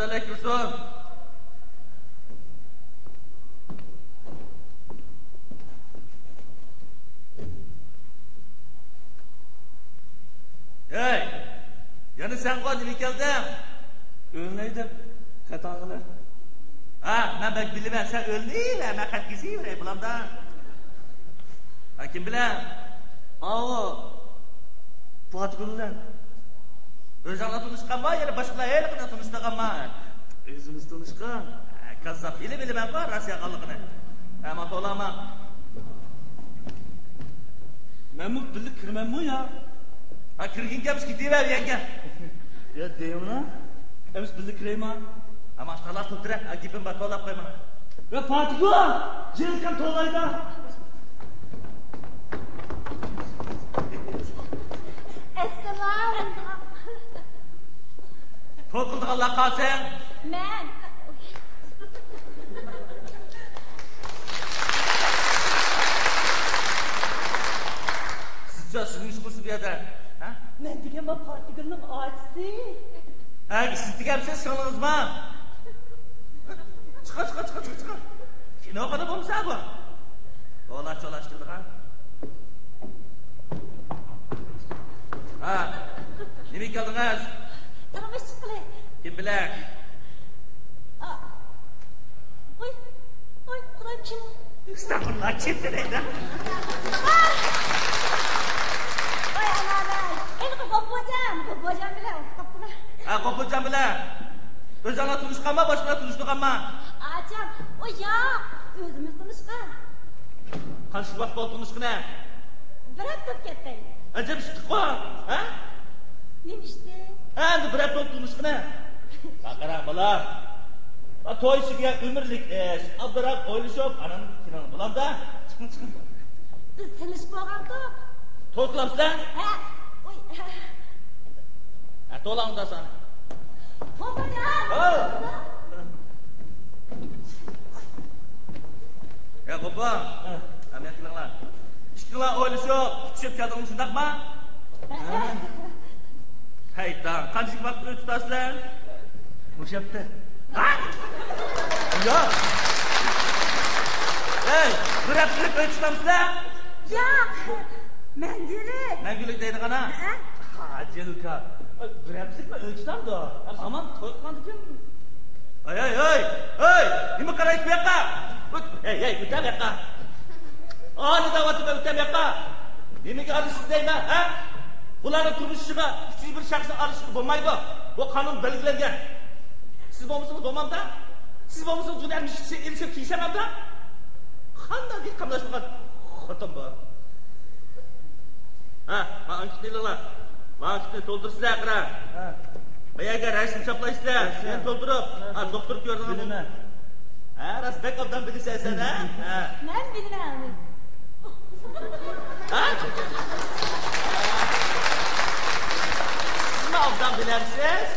Assalamualaikum. Hey, yana sen qol nima kelding? O'lmaydim, xato qilib. Ha, men bak bilmayman, sen o'lmaysan, men qat kesayveray bulamdan. Ha, kim bilan? Avo. Patronlar. O'zinglar tunishqanmi, yana boshqalar haliqini tunishganmi? O'zimiz tunishgan. Kazzab bilmayman bor Rossiya qanligini. Ama to'lama. Men bu bilib kirmanmi ya? Ha, kirgin gapsiz ketaver yanga. Ya deyimmi? Ems bilib kirayman. Ama talas tutira, gapim bor to'lab qo'yman. Ya patron, jelkan to'layda. Assalamu To'qildi Allah qalsang. Men. Sizin iş kursu bir yerden. Ha? Men degan bu Portugalning otisi. Ha, siz degansiz sonunuz mu? Çıkar. Kino kadar bulmuşsa bu. Dolaştırdık ha. Ha, nime geldiniz? Turmush chiqli. Kim bilan? Oy, Xudoy kim? Estağfurullah, kim bilan? Oy, anaman. Endi G'ofurjon bilan o'qitibdilar. Ha, G'ofurjon bilan. O'zinglar tunishganmi, boshqalar tunishganmi? Acham, o yo'q, o'zimiz tunishgan. Qancha vaqt bo'ldi tunishgani? Bir hafta ketdi. Ajab ishtiqo, ha? Nima ishdi? Endi bir hafta tunishgani. Qarang bola. Va to'yishiga umrlik ish, abdurak o'ylashib, anan kinoni bo'ladi. Chiqin. Biz tinch bo'lgandik. To'y qilamsizlar? Ha, oy. Ha, to'langda san. G'ofurjon. Ya G'ofur, amin qilinglar. Ishqinglar o'ylashib, kutishib keldingiz shundaqmi? Haydan, qancha vaqt o'tisizlar? O'shabda. Ha? Ya. Hey, bir haftalik o'tisizlar? Yo'q. Mangulik. Mangulik deydigan ha? Ha, jelka. Bir haftalikmi o'chtamda. Aman to'y qilgandikim. Hey, nima qaraysiz bu yoqqa? Hey, o'tam yoqqa. Ani da'vatimga o'tam yoqqa. Nimaga olishsiz deyman, ha? Bularning turmushiga kuchli bir shaxsni olishga bo'lmaydi. Bu qonun belgilangan. Siz bo'lmasangiz bo'lmamda? Siz bo'lmasangiz dunyoning ishga erishib kelishamamda? Qanday deb qamlashmagan xotin bor. Ha, mana anketlar. Mana anketni to'ldirsizlar, qara. Ha. Bayaga rasm choplaysizlar. Men to'ldirib, ha, doktor ko'rdingmi? Bilaman. Ha, rasbek obdan bilsan sen, ha? Ha. Men bilmayman. Ha? Siz obdan bilamsiz?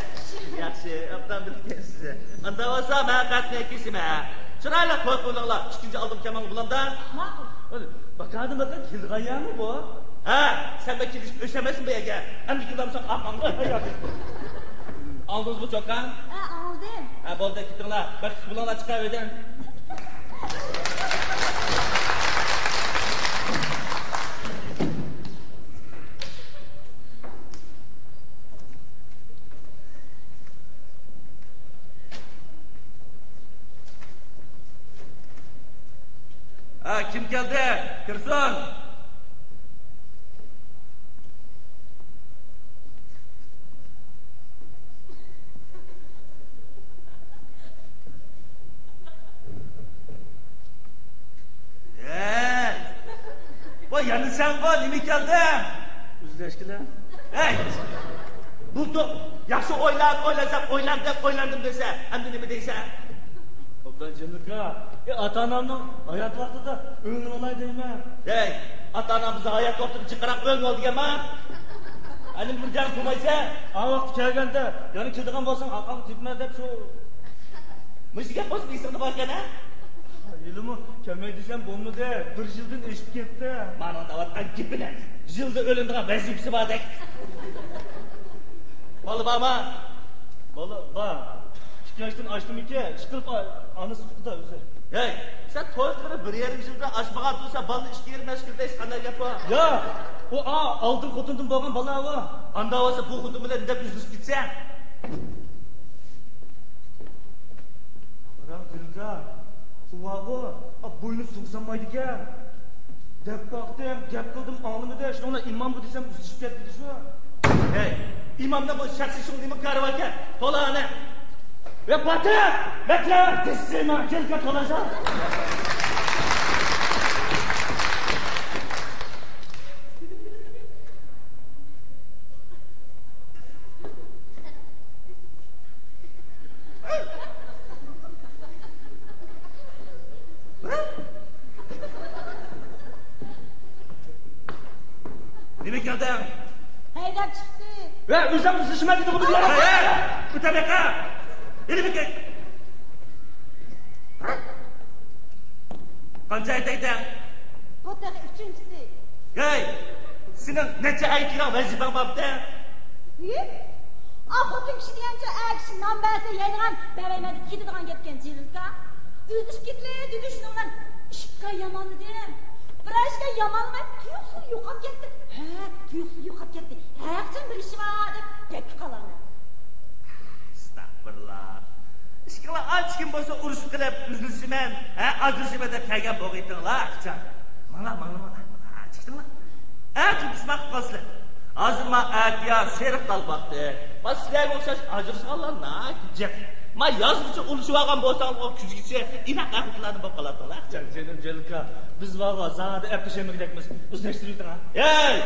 Yaxshi, obdan bilgansiz. Unda bo'lsa, men qatnay kishima. Chiroyli to'y qilinglar. Ikkinchi oldim kamon bulamda. Ma'qul. Bakadim kelg'ayami bu? Ha, sen de kilish o'shamasın bu yerga. Endi kilamsan aqamga. Aldınız bu çokan? Ha, aldım. Ha, bo'ldi, ketinglar. Bir bulanlar chiqaverdim. Ha, kim geldi? Kirsin. Yani sen var, nimi geldi? Üzleşkiler. Hey! Buldu. Yaxşı oylandım dese, endi nimi deyse? Obdan Cemilka, ata-anamның hayat vaqtida o'ngin olay deyman. Hey, ata-anamızda hayat vaqtida chiqarib o'ng ol deganman. Endi bir jan qilmaysa, A vaqt kelganda, yana keladigan bo'lsang, aqam tepma deb shu. Musiga qo'shib deysan bor ekan, ha? Yilimi kelmay desam bo'lmadi. 1 yildan eshitib ketdi. Mana unda vatqan gapini. Yilda o'lindigan vazifasi bordek. Bola bormi? Bola bor. yaştan açtım iki. Çıkıp anı sıktı da özü. Hey, sen toyları bir yerim yılda açmağa dursa balı işki yerim eşkirdeyiz kanal yapma. Ya, o altın kutundun bağın balığı var. Anda olsa bu kutu bile neden üzülüp gitsen? Bırak Zülka. Uvağı, boynu sıksamaydı ki. Dep baktım, gap kıldım ağlımı da işte ona imam bu desem üzülüp geldi şu. Hey, imamda bu şahsi şunu mi karı varken? Tola ne? Ve batı! Bekle! Teslim Zülka olacak. Nime geldi? Haydap çıktı. Ve özüm üzüşüme dedi bunu diyorum. Hey, bu tabaka! Yeni bir gel. Kancaydı? Bu da üçüncüsü. Hey, senin nece ay kiran vazifen babda? Ne? Ahotun kişi deyince kişi nam verse yayılan bebeğmedi gidiyordan getken Cilka. Üzüş gitle düdüşün olan işka yamanı deyim. Bir işka yamanı ben tüyüksü yuqap getdi. He, tüyüksü yuqap getdi. Herçen bir işi var deb getdi kalanı. Estağfurullah. İşkala aç kim bolsa uruş qilib üzülüşmen, ajrışıma da kelgan bo'g'iytinglar, aqchan. Mana. Chiqdinglar. Tutishmoq qolsizlar. Hozir men atiya serib qalmoqdi. Men sizlarga o'xshash ajrishganlarni kutjak. Men yozuvchi ulishib olgan bo'lsam, o kuzgicha inoq aqllarni bo'lib qoladinglar. Canım Zülka, biz valla zahada epleşeme gidekmiz. Üzleştiriyorsun ha. Hey,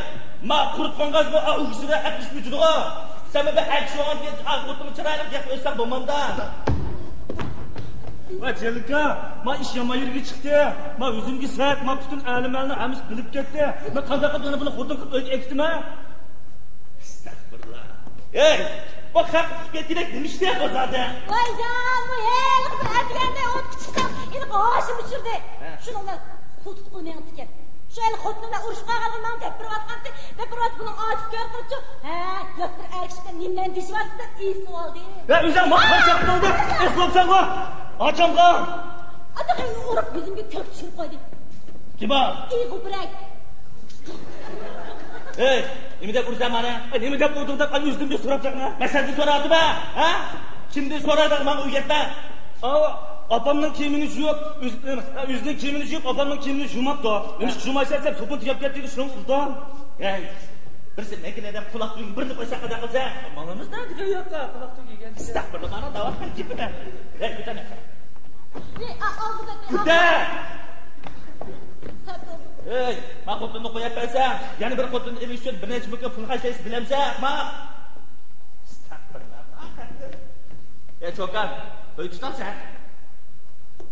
men qurib qongan bu o'g'sida aqlish uchun-ku. Sen bir aksiyon deb aqlni chiroyli deb o'ysam bo'lmanda. Va Zülka, ma iş yama yerga chiqdi. Ma o'zimga sat, ma butun alim-alni hamis bilib ketdi. Ma qanday qilib buni xotin qilib ekdimi? Estağfurullah. Hey, bak haq ketdik demişdi bozada. Vay can, bu her kızı erkende ot küçükten yine ağaçım uçurdu. Şununla kutup koymayan tiken. Şu el kutluğuna uruşma kalından tepir vatkandı. Tepir vat bunun ağaç görküntü. He, yok bir erkekten nimden dişi var size iyisi oldu. Ve üzem bak kaçak oldu. Eslop sen ko. Açam ko. Adı uğrup bizimki kök düşürüp koydu. Kim o? İyi kupuray. Hey, nima deb ursan meni? Nima deb urding deb o'zimga so'rabsan ha? Men sendan so'radim ha? Kimni so'rading men uyga yetma. Apamның kiyimini juyup, o'zining kiyimini juyup, apamның kiyimini jumabdi. Nima jumaysan sen sopun tiyab ketdi shuni urdim. Hey, birisi makinada quloq tuying birni qo'ysa qada qilsa, Manamizdan diga yo'qqa quloq tuyagan. istaqbilib mana davat qilib ketdi. Hey, kutana. Al bu da. Kuta! Sabır ol. Hey, men xotinni qo'yib bersam, yana bir xotinni ilish uchun bir necha ming pul xarjlaysiz bilamsa, men istaqbilib. Ey çokan, uy tutasan?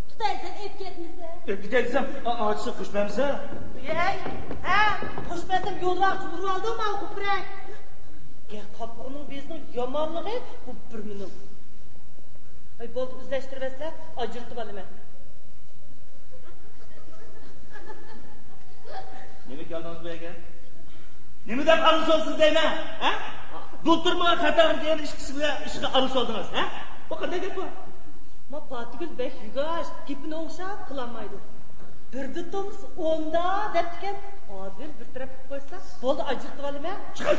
Tutaysan ev ketmizde. Gidelsem ağaçsa kuşmamsa. Koşmasam yol vakti vurup aldım mı kuprak? Kapının bizinin yamanlığı bu bürmünün. Ay bol üzleştirmezler, acırtıp alayım. Nima keldingiz bu yerga? Nima deb arz olsiz deyman, ha? Do'ltirma xatar degan ishga arz oldingiz, ha? Bu qanday gap bu? Ma Patigül bek yugaş, kipini oğuşap kılamaydı. Bir tutumuz onda derken, adil bir taraf koysa, bolda acırtıp alayım. Çıkar.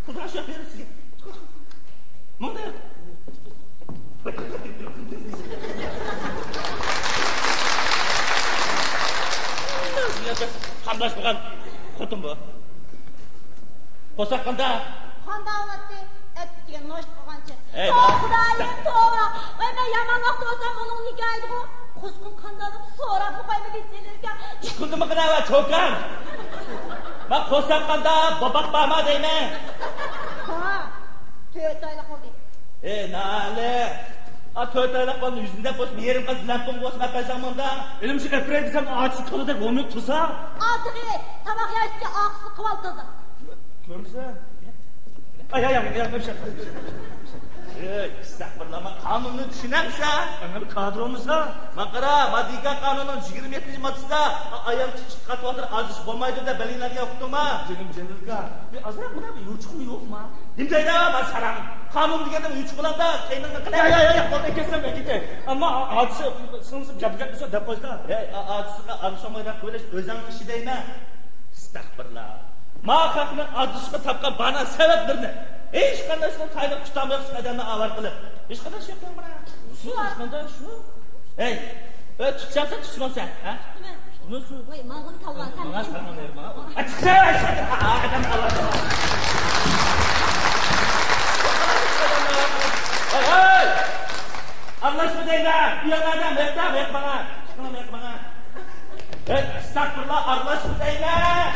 Kıldırın aşağı verin size. Çıkar. Ne oldu ya? Qandaş bo'lgan xotin bu. Qo'saq qanda? Qanda olmadı. Ettigen noş qilgancha. Ey, Xudoyim to'g'ri. Voy men yomonroq bo'lsam uning nikohida bu. Qo'sqin qandalib so'rab qo'yma deysilarga. Chiqildimi qanava cho'kan? Men qo'saq qanda babaq bama deyman. Ha. To'rt oylik qildi. Ey, nali. To'rt oylik bo'ldi yuzingda bo'sh bir yerim qilib lampam bo'sma payzamanda. Elim şu epray desem ağaçsız kalıda olmayıp tursa. Altığı tabak yaşlı ağzı kıval tazı. Görmüşsün. Ay, hemşire. Estağfurullah, kanunu düşünemse. Ana bir kadromuz ha. Makara, Madiga kanunun 27. maddesida ayol chiqatyotir aziz bo'lmaydi deb belgilangan o'qitma. Canım Cenilka. Bir azrak buna bir yurçuk yok mu? Nimdayda ben saram. Kanun deganda uch qilanda keyin nima qilay? Ya, qo'ldan kessam ben ketay. Ammo hadisi sinsin gapga desa deb qo'ysa. Ajisiga arsomaydan qo'yish o'zing ishi deyman. Estağfurullah. Ma haqni ajishga topgan bana sabablarni hech qanday tayyor tutamay qadamni avar qilib. Hech qanday şey yapmam bana. Shu Qanday shu? Ey, tutsansa tutmasan, ha? Nima shu? Voy, ma'lum talvasan. Mana sana berma. Chiqsa, adam Allah. Hey! Allah sudaylar, uyanlardan bekla, bek bana. Çıkın bek bana. Estağfurullah, Allah sudaylar.